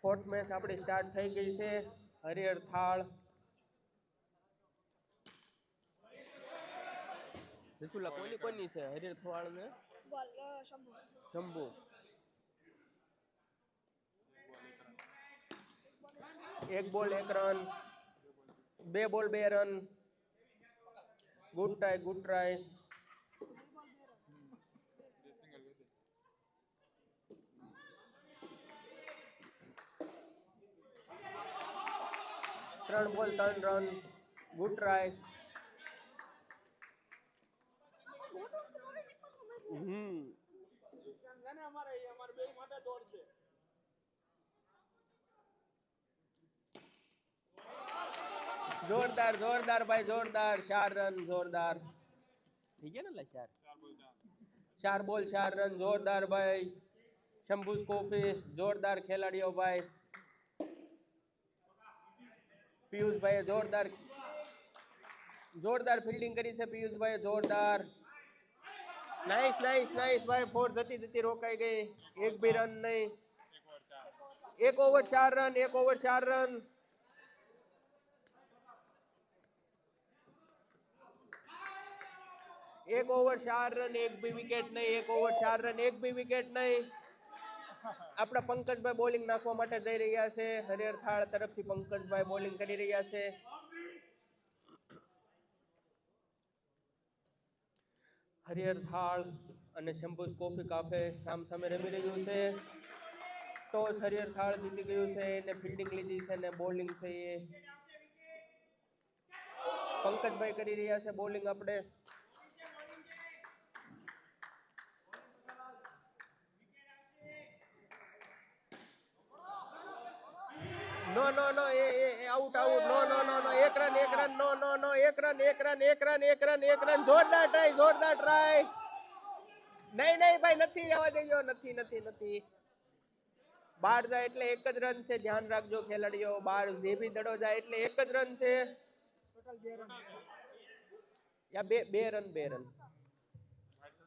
Fourth match આપણી start થઈ ગઈ છે હરિહર થાળ જસુલા કોની છે હરિહર થાળ ને બોલ શંભુ શંભુ એક બોલ એક રન બે બોલ બે રન ગુડ ટ્રાય 3 બોલ 3 રન ગુડ ટ્રાય જોરદાર ભાઈ જોરદાર 4 રન જોરદાર થઈ ગયા ને 4 બોલ 4 રન જોરદાર ભાઈ શંભુ કોફી જોરદાર ખેલાડીઓ ભાઈ પિયુષભાઈ જોરદાર ફિલ્ડિંગ કરી છે પિયુષભાઈ જોરદાર નાઈસ ભાઈ ફોર જતી રોકાઈ ગઈ એક બી રન નહીં 1 ઓવર 4 રન 1 ઓવર 4 રન एक ओवर 4 रन एक भी विकेट नहीं 1 ओवर 4 रन एक भी विकेट नहीं આપણા પંકજભાઈ બોલિંગ નાખવા માટે જઈ રહ્યા છે હરિહર થાળ તરફથી પંકજભાઈ બોલિંગ કરી રહ્યા છે હરિહર થાળ અને શંભુ કોફી કાફે સામે રમી રહ્યું છે ટોસ હરિહર થાળ જીતી ગયું છે એને ફિલ્ડિંગ લીધી છે અને બોલિંગ છે એ પંકજભાઈ કરી રહ્યા છે બોલિંગ આપણે no out no 1 run no 1 run जोरदार ट्राई नहीं भाई નથી રહેવા દેજો નથી બહાર જાય એટલે એક જ રન છે ધ્યાન રાખજો ખેલાડીઓ બહાર જે ભી દડો જાય એટલે એક જ રન છે ટોટલ 2 રન યા બે રન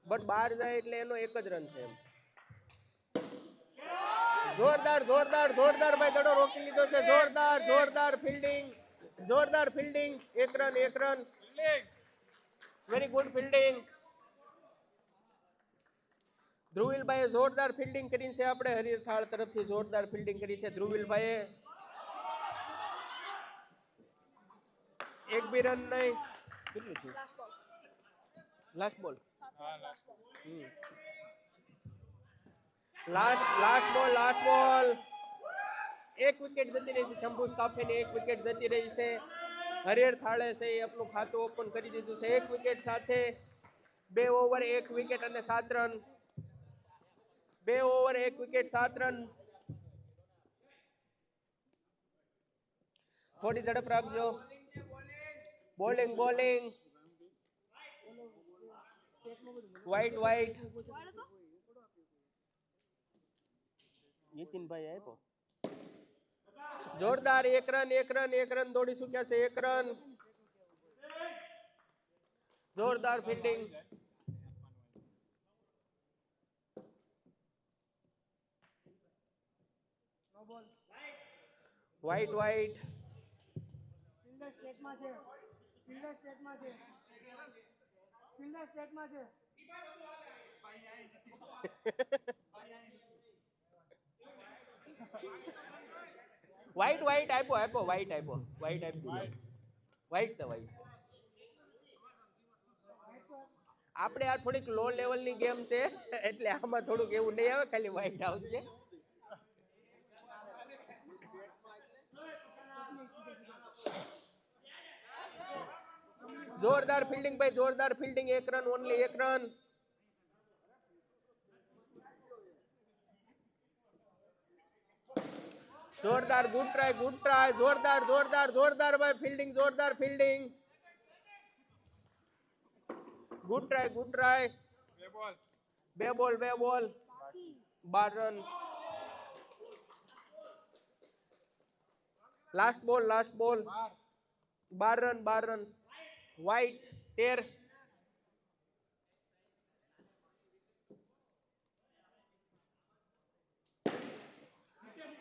બટ બહાર જાય એટલે એનો એક જ રન છે જોરદાર ભાઈ દડો રોકી લીધો છે જોરદાર ફિલ્ડિંગ એક રન વેરી ગુડ ફિલ્ડિંગ ધ્રુવિલભાઈએ જોરદાર ફિલ્ડિંગ કરી છે આપણે હરિહર થાળ તરફથી જોરદાર ફિલ્ડિંગ કરી છે ધ્રુવિલભાઈએ એક બી રન નહીં કેટલું થયું લાસ્ટ બોલ લાસ્ટ બોલ એક વિકેટ જતી રહી છે શંભુ કાફેની એક વિકેટ જતી રહી છે હરિહર થાળે છે એ આપણું ખાતું ઓપન કરી દીધું છે એક વિકેટ સાથે 2 ઓવર 1 વિકેટ અને 7 રન 2 ઓવર 1 વિકેટ 7 રન થોડી ઝડપ રાખજો બોલિંગ વાઇટ નીતિનભાઈ આપ્યો જોરદાર એક રન દોડી ચૂક્યા છે 1 રન જોરદાર ફિલ્ડિંગ વાઇટ ફિલ્ડર સ્ટેટમાં છે વાઇટ આપ્યો વાઇટ છે આપણે આ થોડીક લો લેવલની ગેમ છે એટલે આમાં થોડુંક એવું નહીં આવે ખાલી વાઇટ આવશે જોરદાર ફિલ્ડિંગ ભાઈ જોરદાર ફિલ્ડિંગ 1 રન ઓનલી 1 રન જોરદાર ગુડ ટ્રાય જોરદાર ભાઈ ફિલ્ડિંગ જોરદાર ફિલ્ડિંગ ગુડ ટ્રાય બે બોલ 12 run last ball 12 run wide 13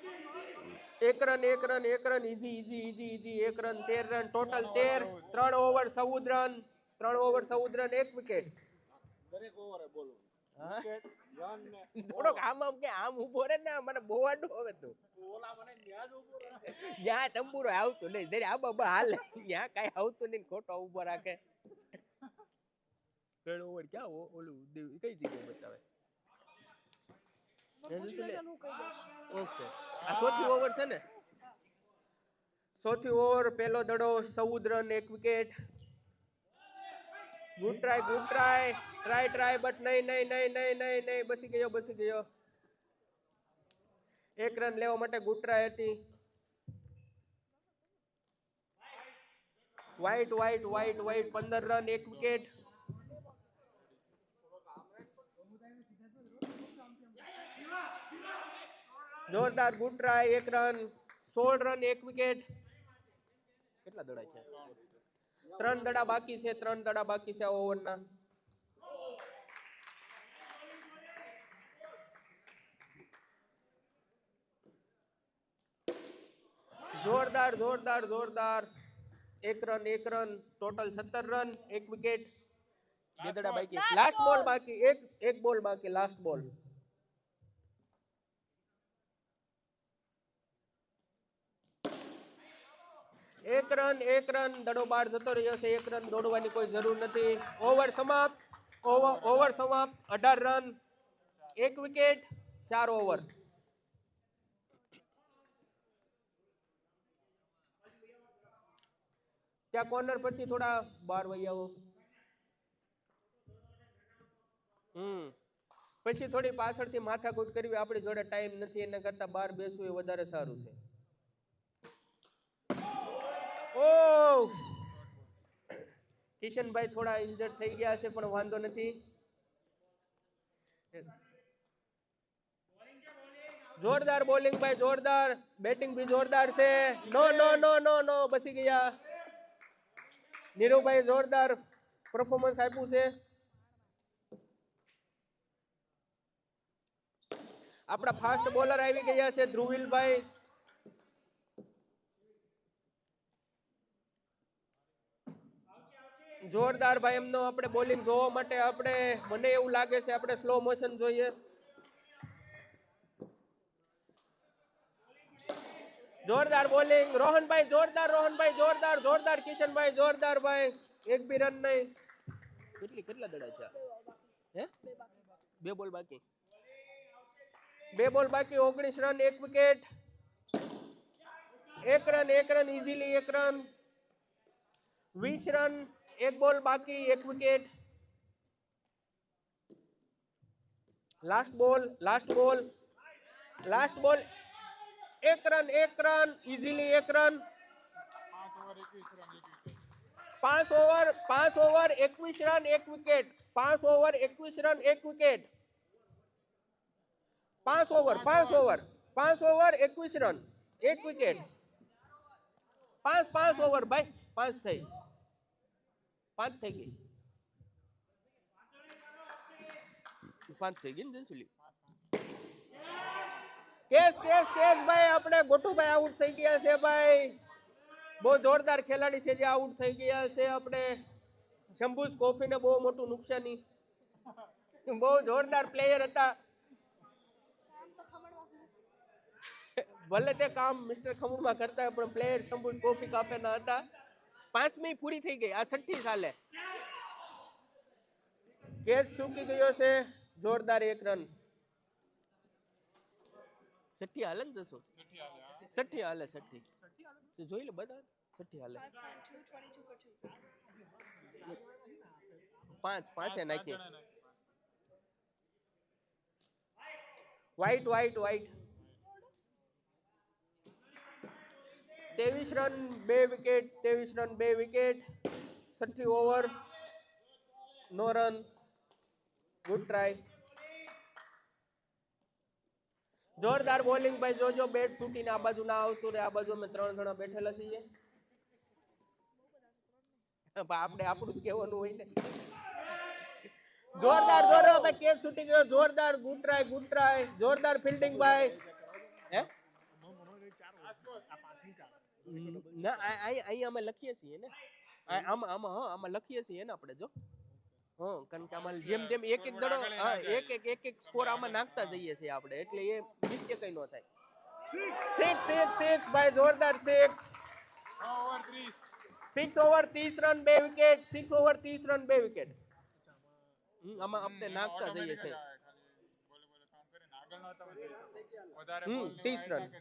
Thank you. એક run easy easy easy easy એક run 13 run total 13 3 over 14 run 3 over 14 run એક વિકેટ દરેક ઓવરે બોલો વિકેટ રન ને થોડોક આમ કે આમ ઉભો રે ને મને બહુ આડું હવે તું ઓલા મને ન્યાજ ઉભો રહે જ્યાં તંબુરો આવતું નહીં દરે આ બાબા હાલે ત્યાં કાંઈ આવતું નહીં ખોટો ઉભો રાખે ત્રણ ઓવર ક્યાં ઓલું કઈ જગ્યાએ બતાવે ઓકે આ ચોથી ઓવર છે ને ચોથી ઓવર પહેલો દડો 14 રન એક વિકેટ ગુડ ટ્રાય બટ નહીં બસી ગયો એક રન લેવા માટે ગુડ ટ્રાય હતી વાઇટ 15 રન એક વિકેટ જોરદાર ગુડ ટ્રાય એક રન 16 રન એક વિકેટ કેટલા દડા છે 3 દડા બાકી છે આ ઓવરના જોરદાર એક રન ટોટલ 17 રન એક વિકેટ બે દડા બાકી લાસ્ટ બોલ બાકી એક બોલ બાકી લાસ્ટ બોલ એક રન દડો બહાર જતો રહ્યો છે એક રન દોડવાની કોઈ જરૂર નથી ઓવર સમાપ્ત 18 રન એક વિકેટ 4 ઓવર ત્યાં કોર્નર પરથી થોડા બહાર વહી આવો પછી થોડી પાછળથી માથાકૂટ કરવી આપણી જોડે ટાઈમ નથી એના કરતા બહાર બેસવું એ વધારે સારું છે કિશનભાઈ થોડા ઇન્જર્ડ થઈ ગયા છે પણ વાંધો નથી જોરદાર બોલિંગ ભાઈ જોરદાર બેટિંગ ભી જોરદાર છે નો બસી ગયા નીરુભાઈ જોરદાર પરફોર્મન્સ આપ્યું છે આપણા ફાસ્ટ બોલર આવી ગયા છે ધ્રુવિલભાઈ જોરદાર ભાઈ એમનો આપણે બોલિંગ જોવા માટે મને એવું લાગે છે આપણે સ્લો મોશન જોઈએ જોરદાર બોલિંગ રોહનભાઈ જોરદાર કિશનભાઈ જોરદાર ભાઈ એક બી રન નહીં કેટલા દડા છે હે બે બોલ બાકી 19 રન એક વિકેટ એક રન ઈઝીલી એક રન 20 રન એક બોલ બાકી એક વિકેટ લાસ્ટ બોલ એક રન ઈઝીલી એક રન 5 ઓવર 21 રન એક વિકેટ 5 ઓવર 21 રન એક વિકેટ 5 ઓવર 21 રન એક વિકેટ 5 ઓવર ભાઈ 5 થઈ ગઈ 5 થઈ ગઈ ને જંસુલી કેસ ભાઈ આપણે ગોટુભાઈ આઉટ થઈ ગયા છે ભાઈ બહુ જોરદાર ખેલાડી છે જે આઉટ થઈ ગયા છે આપણે શંભુસ કોફીને બહુ મોટું નુકસાની બહુ જોરદાર પ્લેયર હતા ભલે તે કામ મિસ્ટર ખમુરમાં કરતા હોય પણ પ્લેયર શંભુસ કોફી કાફેના હતા 5મી પૂરી થઈ ગઈ આ 6ઠ્ઠી સાલે કેસ ચૂકી ગયો છે જોરદાર એક રન 6ઠ્ઠી હાલે ને જશો 6ઠ્ઠી હાલે જોઈ લે બધા 6ઠ્ઠી હાલે 5 નાખીએ વાઇટ 23 રન 2 વિકેટ 6ઠ્ઠી ઓવર નો રન ગુડ ટ્રાય જોરદાર બોલિંગ ભાઈ જોજો બેટ તૂટીને આ બાજુ ના આવતું રે આ બાજુ અમે 3 જણા બેઠેલા છીએ આપણે આપણું કહેવાનું હોય ને જોરદાર ભાઈ કેચ છૂટી ગયો જોરદાર ગુડ ટ્રાય જોરદાર ફિલ્ડિંગ ભાઈ હે ના અહીંયા અમે લખીએ છીએ ને આમાં લખીએ છીએ ને આપણે જો કારણ કે આમાં જેમ એક દડો એક સ્કોર આમાં નાખતા જઈએ છીએ આપણે એટલે એ મિસ્ટેક કઈ ન થાય 6 ભાઈ જોરદાર 6 over 30 run 2 wicket 6 over 30 run 2 wicket આમાં આપણે નાખતા જઈએ છીએ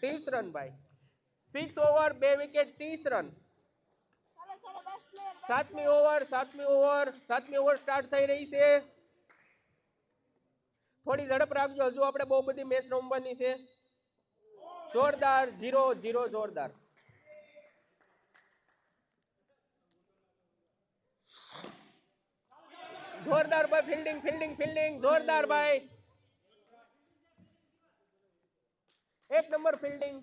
30 રન ભાઈ 6 ઓવર 2 વિકેટ 30 રન સાતમી ઓવર સ્ટાર્ટ થઈ રહી છે થોડી ઝડપ રાખજો હજુ આપણે બહુ બધી મેચ રમવાની છે જોરદાર 0-0 જોરદાર ભાઈ ફિલ્ડિંગ જોરદાર ભાઈ એક નંબર ફિલ્ડિંગ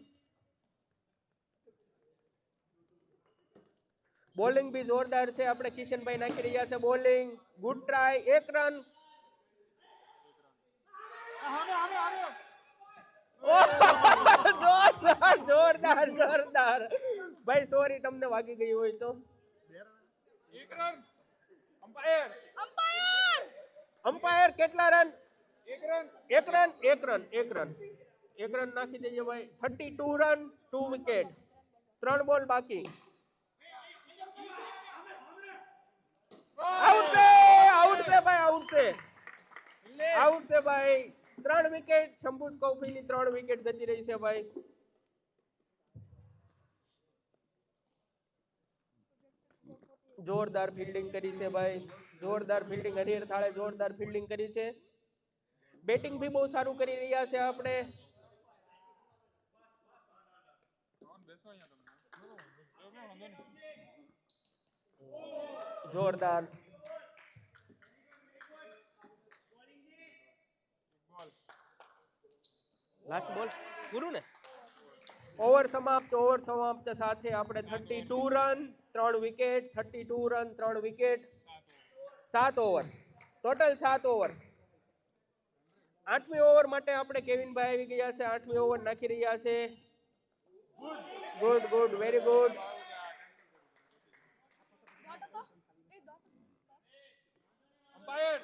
બોલિંગ भी જોરદાર છે આપણે કિશનભાઈ નાખી રહ્યા છે બોલિંગ ગુડ ટ્રાય 1 રન જોરદાર ભાઈ સોરી તમને વાગી ગઈ હોય તો 1 રન અમ્પાયર કેટલા રન 1 રન નાખી દેજો ભાઈ 32 રન 2 વિકેટ 3 બોલ બાકી આઉટ છે ભાઈ 3 વિકેટ શંભુ સ્કોફીની 3 વિકેટ જતી રહી છે ભાઈ જોરદાર ફિલ્ડિંગ કરી છે ભાઈ હરિહર થાળે જોરદાર ફિલ્ડિંગ કરી છે બેટિંગ भी બહુ સારું કરી રહ્યા છે આપણે જોરદાર લાસ્ટ બોલ પૂરું ને ઓવર સમાપ્ત સાથે આપણે 32 run 3 wicket 7 over total 7 over 8મી ઓવર માટે આપણે કેવિનભાઈ આવી ગયા છે 8મી ઓવર નાખી રહ્યા છે good very good umpire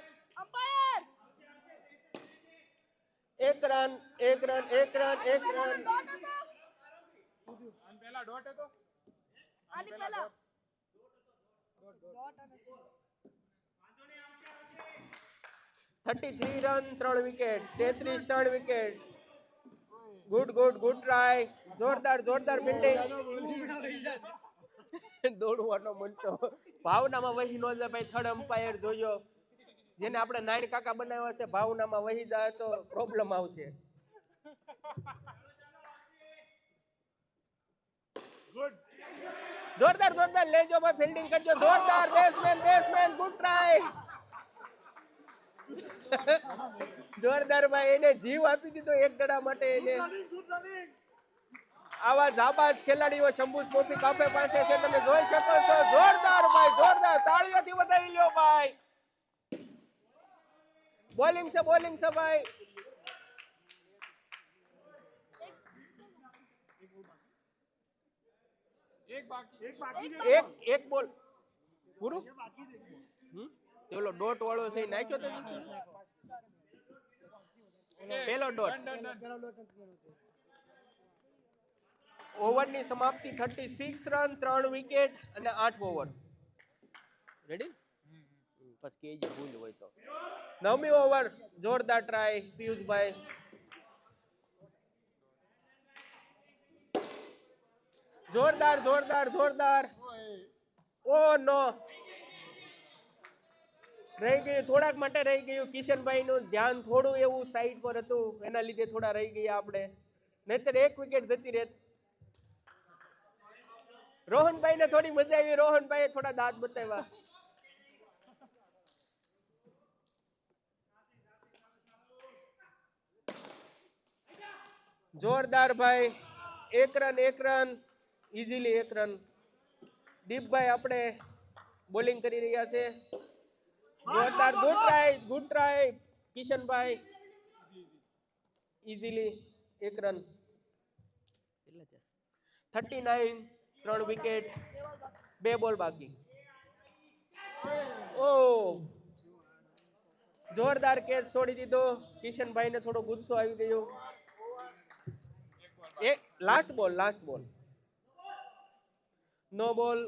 1 run પહેલા ડોટ હતો આની પહેલા ડોટ અને C 33 run 3 wicket 33 3 wicket good try જોરદાર ફિલ્ડિંગ દોડવાનો મનતો ભાવનામાં વહી ન જાય ભાઈ થર્ડ અમ્પાયર જોયો જેને આપણે નાયણ કાકા બનાવ્યા છે ભાવનામાં વહી જાય તો પ્રોબ્લેમ આવશે જોરદાર લેજો ભાઈ ફિલ્ડિંગ કરજો જોરદાર બેટ્સમેન ગુડ ટ્રાય જોરદાર ભાઈ એને જીવ આપી દીધો એક દડા માટે એને આવા જાબાજ ખેલાડીઓ શંભુ ટ્રોફી કાફે પાસે છે તમે જોઈ શકો છો જોરદાર તાળીઓથી વધાવી લ્યો ભાઈ બોલિંગ છે ભાઈ એક બોલ પૂરું પેલો ડોટ વાળો છે નાખ્યો તો પેલો ડોટ ઓવરની સમાપ્તિ 36 રન 3 વિકેટ અને 8 ઓવર રેડી પછી કેજે ભૂલ હોય તો 9મી ઓવર જોરદાર ટ્રાય પિયુષભાઈ જોરદાર ઓ નો રહી ગયું થોડાક માટે રહી ગયું કિશનભાઈ નું ધ્યાન થોડું એવું સાઈડ પર હતું એના લીધે થોડા રહી ગયા આપણે નહીતર 1 વિકેટ જતી રહેત રોહનભાઈ ને થોડી મજા આવી રોહનભાઈ થોડા દાંત બતાવ્યા જોરદાર ભાઈ 1 રન ઇઝીલી 1 રન દીપભાઈ આપણે બોલિંગ કરી રહ્યા છે જોરદાર good try Kishanbhai easily 1 run 39, 3 wicket, 2 બોલ બાકી. ઓ જોરદાર કેચ છોડી દીધો. કિશનભાઈને થોડો ગુસ્સો આવી ગયો. એક લાસ્ટ બોલ નો બોલ.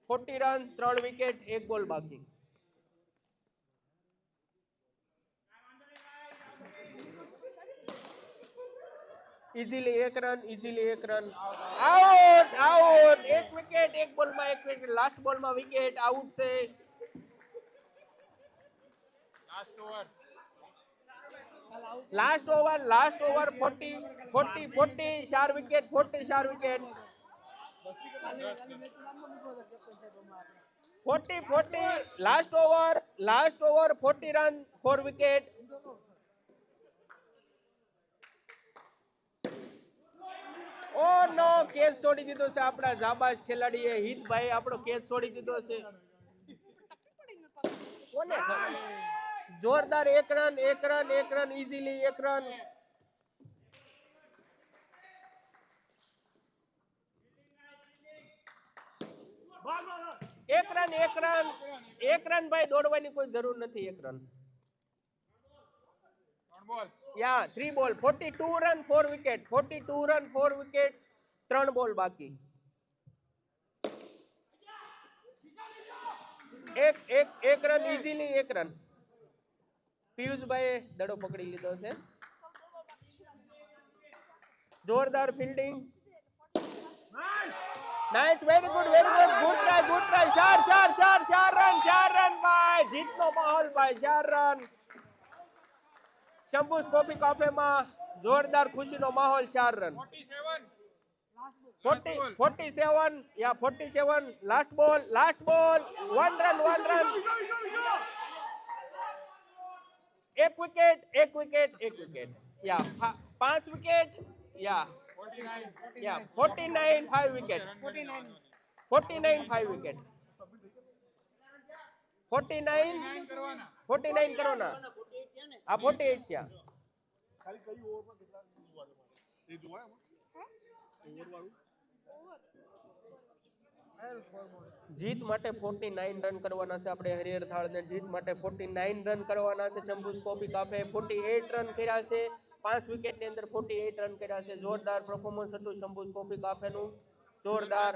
40 રન, 3 વિકેટ, 1 બોલ બાકી. Easily 1 run. આઉટ. 1 વિકેટ, 1 બોલમાં 1 વિકેટ. લાસ્ટ બોલમાં વિકેટ આઉટ છે. Last over 40 4 wicket. 40 last over 40 run 4 wicket. Oh no catch છોડી દીધો છે આપણા જાબાઝ ખેલાડીએ. હિતભાઈ આપણો કેચ છોડી દીધો છે. કોને ખબર? જોરદાર 1 રન ઇઝીલી 1 રન. એક રન ભાઈ, દોડવાની કોઈ જરૂર નથી. 1 રન. યા 3 બોલ. 42 રન 4 વિકેટ. 3 બોલ બાકી. એક રન ઇઝીલી 1 રન. પિયુષભાઈ દડો પકડી લીધો છે. જોરદાર fielding. Nice, very good. Good try. 4 run ભાઈ. જીતનો માહોલ ભાઈ. 4 રન. શંભુસ કોફી કાફેમાં જોરદાર ખુશીનો માહોલ. 4 રન. 47. લાસ્ટ બોલ 1 રન. 1 વિકેટ. યા 5 વિકેટ. યા 49 5 વિકેટ. 49 5 વિકેટ. 49 કરવાના. આ 48 થયા. જીત માટે 49 રન કરવાના છે આપણે હરિહર થાળને. જીત માટે 49 રન કરવાના છે. શંભુસ કોફી કાફે 48 રન કર્યા છે. 5 વિકેટની અંદર 48 રન કર્યા છે. જોરદાર પરફોર્મન્સ હતું શંભુસ કોફી કાફેનું. જોરદાર.